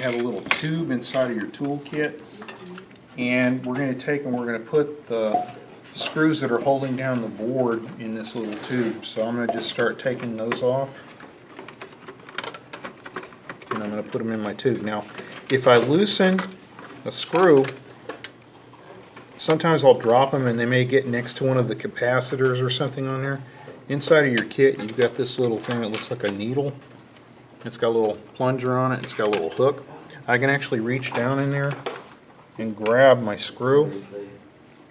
have a little tube inside of your toolkit, and we're going to take and we're going to put the screws that are holding down the board in this little tube. So I'm going to just start taking those off, and I'm going to put them in my tube. Now, if I loosen a screw, sometimes I'll drop them and they may get next to one of the capacitors or something on there. Inside of your kit, you've got this little thing that looks like a needle. It's got a little plunger on it. It's got a little hook. I can actually reach down in there and grab my screw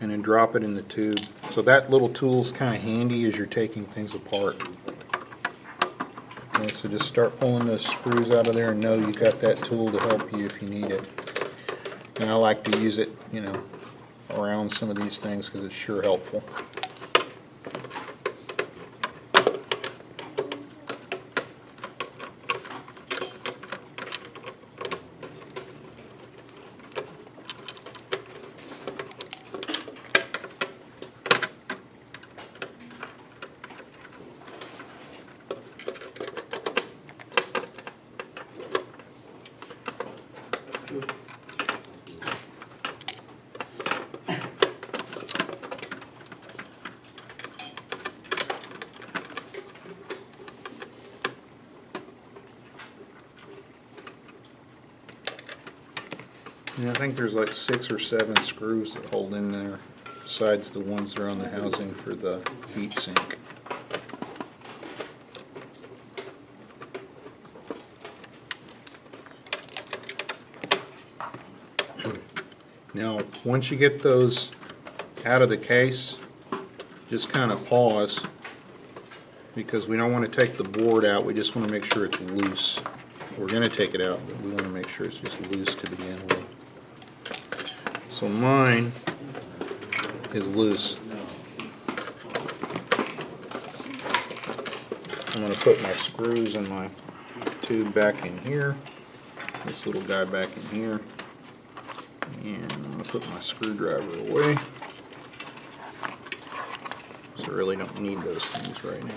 and then drop it in the tube. So that little tool is kind of handy as you're taking things apart. Okay, so just start pulling those screws out of there and know you got that tool to help you if you need it. And I like to use it, you know, around some of these things because it's sure helpful. And I think there's like 6 or 7 screws that hold in there, besides the ones that are on the housing for the heat sink. Now, once you get those out of the case, just kind of pause, because we don't want to take the board out, we just want to make sure it's loose. We're going to take it out, but we want to make sure it's just loose to begin with. So mine is loose. I'm going to put my screws and my tube back in here, this little guy back in here, and I'm going to put my screwdriver away. So I really don't need those things right now.